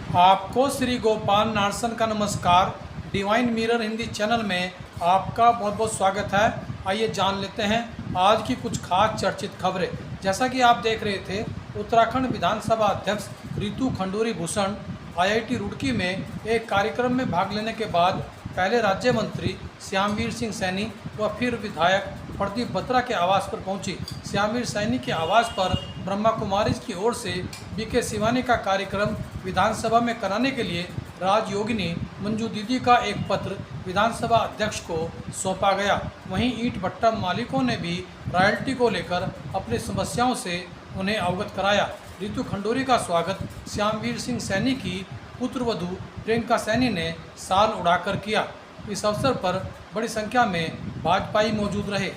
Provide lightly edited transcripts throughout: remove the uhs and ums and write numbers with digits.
आपको श्री गोपाल नारसन का नमस्कार। डिवाइन मिरर हिंदी चैनल में आपका बहुत बहुत स्वागत है। आइए जान लेते हैं आज की कुछ खास चर्चित खबरें। जैसा कि आप देख रहे थे, उत्तराखंड विधानसभा अध्यक्ष रितु खंडूरी भूषण आईआईटी रुड़की में एक कार्यक्रम में भाग लेने के बाद पहले राज्य मंत्री श्यामवीर सिंह सैनी व फिर विधायक प्रदीप बत्रा के आवास पर पहुंची। श्यामवीर सैनी के आवास पर ब्रह्मा कुमारीज की ओर से बीके शिवानी का कार्यक्रम विधानसभा में कराने के लिए राजयोगिनी मंजू दीदी का एक पत्र विधानसभा अध्यक्ष को सौंपा गया। वहीं ईंट भट्टा मालिकों ने भी रॉयल्टी को लेकर अपनी समस्याओं से उन्हें अवगत कराया। रितु खंडूरी का स्वागत श्यामवीर सिंह सैनी की पुत्रवधू प्रियंका सैनी ने साल उड़ाकर किया। इस अवसर पर बड़ी संख्या में भाजपाई मौजूद रहे।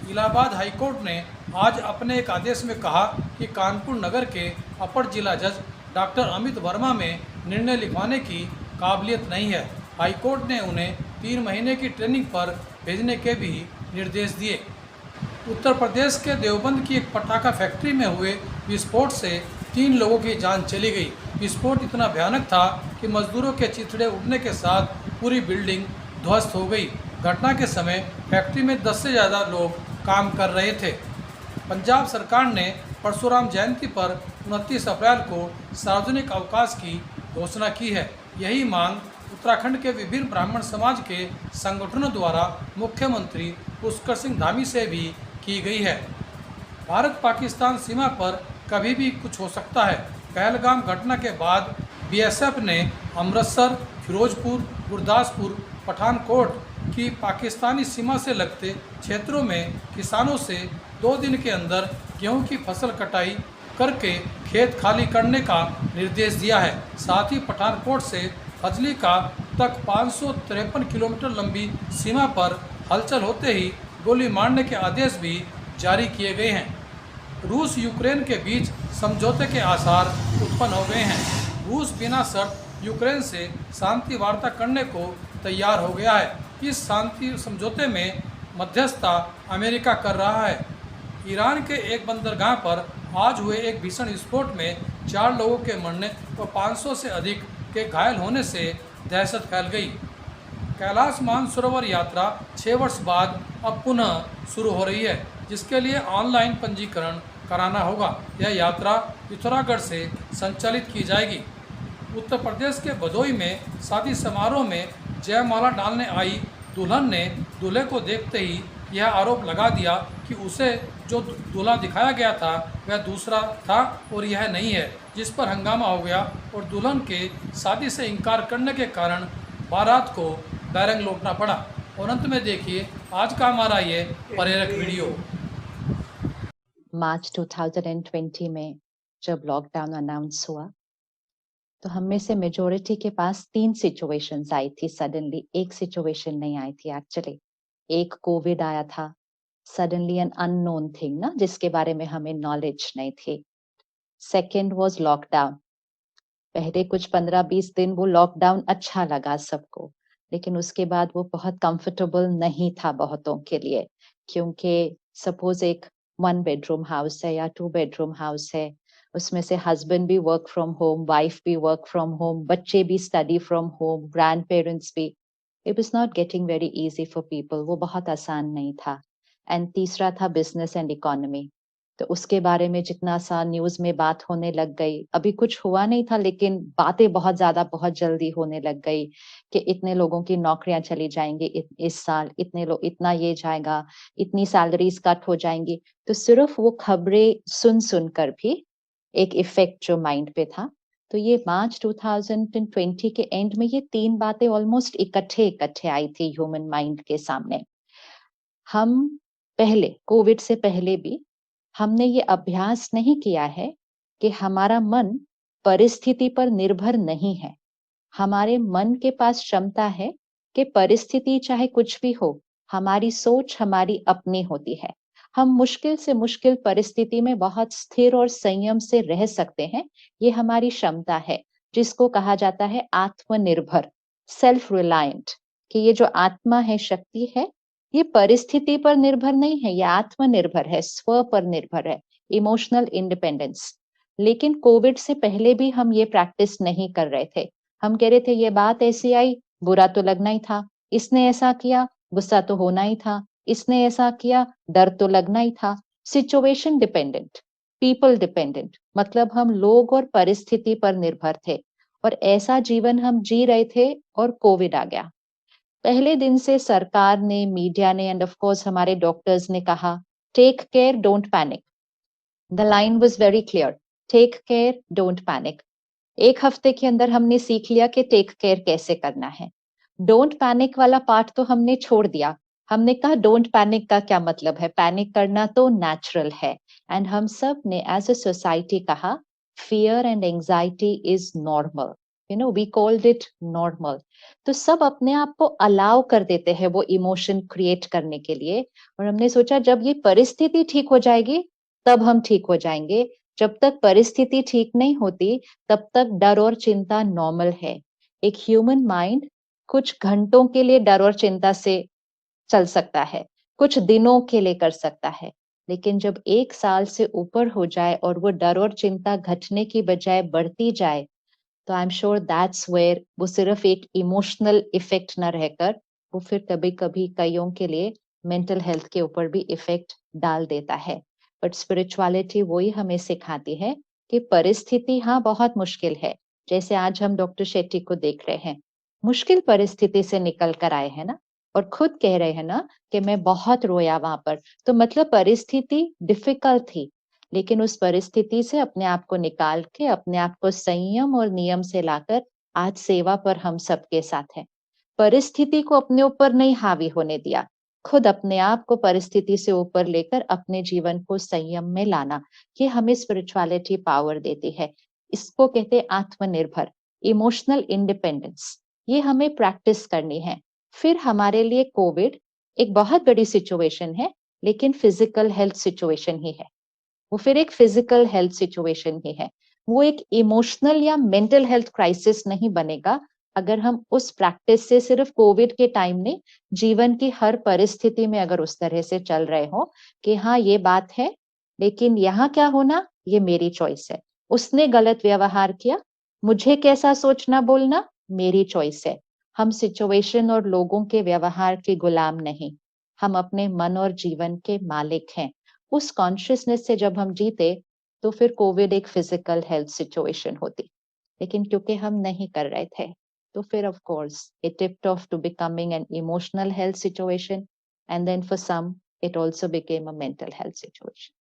इलाहाबाद हाईकोर्ट ने आज अपने एक आदेश में कहा कि कानपुर नगर के अपर जिला जज डॉक्टर अमित वर्मा में निर्णय लिखवाने की काबिलियत नहीं है। हाईकोर्ट ने उन्हें 3 महीने की ट्रेनिंग पर भेजने के भी निर्देश दिए। उत्तर प्रदेश के देवबंद की एक पटाखा फैक्ट्री में हुए विस्फोट से 3 लोगों की जान चली गई। विस्फोट इतना भयानक था कि मजदूरों के चिथड़े उड़ने के साथ पूरी बिल्डिंग ध्वस्त हो गई। घटना के समय फैक्ट्री में 10 से ज़्यादा लोग काम कर रहे थे। पंजाब सरकार ने परशुराम जयंती पर 29 अप्रैल को सार्वजनिक अवकाश की घोषणा की है। यही मांग उत्तराखंड के विभिन्न ब्राह्मण समाज के संगठनों द्वारा मुख्यमंत्री पुष्कर सिंह धामी से भी की गई है। भारत पाकिस्तान सीमा पर कभी भी कुछ हो सकता है। पहलगाम घटना के बाद बीएसएफ ने अमृतसर, फिरोजपुर, गुरदासपुर, पठानकोट की पाकिस्तानी सीमा से लगते क्षेत्रों में किसानों से 2 दिन के अंदर गेहूं की फसल कटाई करके खेत खाली करने का निर्देश दिया है। साथ ही पठानकोट से फजली का तक 553 किलोमीटर लंबी सीमा पर हलचल होते ही गोली मारने के आदेश भी जारी किए गए हैं। रूस यूक्रेन के बीच समझौते के आसार उत्पन्न हो गए हैं। रूस बिना शर्त यूक्रेन से शांति वार्ता करने को तैयार हो गया है। इस शांति समझौते में मध्यस्थता अमेरिका कर रहा है। ईरान के एक बंदरगाह पर आज हुए एक भीषण विस्फोट में 4 लोगों के मरने व 500 से अधिक के घायल होने से दहशत फैल गई। कैलाश मानसरोवर यात्रा 6 वर्ष बाद अब पुनः शुरू हो रही है, जिसके लिए ऑनलाइन पंजीकरण कराना होगा। यह यात्रा पिथौरागढ़ से संचालित की जाएगी। उत्तर प्रदेश के भदोई में शादी समारोह में जयमाला डालने आई दुल्हन ने दूल्हे को देखते ही यह आरोप लगा दिया कि उसे जो दूल्हा दिखाया गया था वह दूसरा था और यह नहीं है, जिस पर हंगामा हो गया और दुल्हन के शादी से इनकार करने के कारण बारात को बैरंग लौटना पड़ा। और अंत में देखिए आज का हमारा ये प्रेरक वीडियो। मार्च 2020 में जब लॉकडाउन अनाउंस हुआ तो हम में से मेजोरिटी के पास 3 सिचुएशंस आई थी। सडनली एक सिचुएशन नहीं आई थी एक्चुअली। एक कोविड आया था, सडनली एन अननोन थिंग ना, जिसके बारे में हमें नॉलेज नहीं थी। Second was lockdown. पहले कुछ 15-20 दिन वो लॉकडाउन अच्छा लगा सबको, लेकिन उसके बाद वो बहुत कंफर्टेबल नहीं था बहुतों के लिए, क्योंकि सपोज एक 1 बेडरूम हाउस है या 2 बेडरूम हाउस है, उसमें से हस्बैंड भी वर्क फ्रॉम होम, वाइफ भी वर्क फ्रॉम होम, बच्चे भी study from home, grandparents भी। It was not getting very easy for people, वो बहुत आसान नहीं था। एंड तीसरा था बिजनेस एंड इकोनॉमी। तो उसके बारे में जितना सा न्यूज में बात होने लग गई, अभी कुछ हुआ नहीं था लेकिन बातें बहुत ज्यादा बहुत जल्दी होने लग गई कि इतने लोगों की नौकरियां चली जाएंगी इस साल, इतने लोग, इतना ये जाएगा, इतनी सैलरीज कट हो जाएंगी। तो सिर्फ वो खबरें सुन सुनकर भी एक इफेक्ट जो माइंड पे था। तो ये मार्च 2020 के एंड में ये 3 बातें ऑलमोस्ट इकट्ठे आई थी ह्यूमन माइंड के सामने। हम पहले, कोविड से पहले भी हमने ये अभ्यास नहीं किया है कि हमारा मन परिस्थिति पर निर्भर नहीं है। हमारे मन के पास क्षमता है कि परिस्थिति चाहे कुछ भी हो, हमारी सोच हमारी अपनी होती है। हम मुश्किल से मुश्किल परिस्थिति में बहुत स्थिर और संयम से रह सकते हैं। ये हमारी क्षमता है, जिसको कहा जाता है आत्मनिर्भर, सेल्फ रिलायंट। कि ये जो आत्मा है, शक्ति है, ये परिस्थिति पर निर्भर नहीं है, ये आत्मनिर्भर है, स्व पर निर्भर है, इमोशनल इंडिपेंडेंस। लेकिन कोविड से पहले भी हम ये प्रैक्टिस नहीं कर रहे थे। हम कह रहे थे ये बात ऐसी आई, बुरा तो लगना ही था, इसने ऐसा किया, गुस्सा तो होना ही था, इसने ऐसा किया, डर तो लगना ही था। सिचुएशन डिपेंडेंट, पीपल डिपेंडेंट, मतलब हम लोग और परिस्थिति पर निर्भर थे और ऐसा जीवन हम जी रहे थे और कोविड आ गया। पहले दिन से सरकार ने, मीडिया ने एंड ऑफ कोर्स हमारे डॉक्टर्स ने कहा, take care, don't panic. The line was very clear, take care, don't panic. एक हफ्ते के अंदर हमने सीख लिया कि टेक केयर कैसे करना है। डोंट पैनिक वाला पार्ट तो हमने छोड़ दिया। हमने कहा डोंट पैनिक का क्या मतलब है, पैनिक करना तो नेचुरल है। एंड हम सब ने एज अ सोसाइटी कहा fear and anxiety is normal, you know we called it normal. तो सब अपने आप को अलाउ कर देते हैं वो इमोशन क्रिएट करने के लिए। और हमने सोचा जब ये परिस्थिति ठीक हो जाएगी तब हम ठीक हो जाएंगे। जब तक परिस्थिति ठीक नहीं होती तब तक डर और चिंता नॉर्मल है। एक ह्यूमन माइंड कुछ घंटों के लिए डर और चिंता से चल सकता है, कुछ दिनों के लिए कर सकता है, लेकिन जब 1 साल से ऊपर हो जाए और वो डर और चिंता घटने की बजाय बढ़ती जाए, तो I am sure that's where वो सिर्फ एक इमोशनल इफेक्ट ना रहकर वो फिर कभी-कभी कईयों के लिए मेंटल हेल्थ के ऊपर भी इफेक्ट डाल देता है। बट स्पिरिचुअलिटी वही हमें सिखाती है कि परिस्थिति हाँ बहुत मुश्किल है। जैसे आज हम डॉक्टर शेट्टी को देख रहे हैं, मुश्किल परिस्थिति से निकल कर आए हैं ना, और खुद कह रहे हैं ना कि मैं बहुत रोया वहां पर। तो मतलब परिस्थिति डिफिकल्ट थी, लेकिन उस परिस्थिति से अपने आप को निकाल के अपने आप को संयम और नियम से लाकर आज सेवा पर हम सबके साथ हैं। परिस्थिति को अपने ऊपर नहीं हावी होने दिया, खुद अपने आप को परिस्थिति से ऊपर लेकर अपने जीवन को संयम में लाना, ये हमें स्पिरिचुअलिटी पावर देती है। इसको कहते हैं आत्मनिर्भर, इमोशनल इंडिपेंडेंस। ये हमें प्रैक्टिस करनी है। फिर हमारे लिए कोविड एक बहुत बड़ी सिचुएशन है, लेकिन फिजिकल हेल्थ सिचुएशन ही है। वो फिर एक फिजिकल हेल्थ सिचुएशन ही है। वो एक इमोशनल या मेंटल हेल्थ क्राइसिस नहीं बनेगा अगर हम उस प्रैक्टिस से सिर्फ कोविड के टाइम में जीवन की हर परिस्थिति में अगर उस तरह से चल रहे हो कि हाँ ये बात है, लेकिन यहाँ क्या होना ये मेरी चॉइस है। उसने गलत व्यवहार किया, मुझे कैसा सोचना बोलना मेरी चॉइस है। हम सिचुएशन और लोगों के व्यवहार के गुलाम नहीं, हम अपने मन और जीवन के मालिक हैं। उस कॉन्शियसनेस से जब हम जीते तो फिर कोविड एक फिजिकल हेल्थ सिचुएशन होती, लेकिन क्योंकि हम नहीं कर रहे थे तो फिर of course it tipped off to becoming an emotional health situation, and then for some it also became a mental health situation.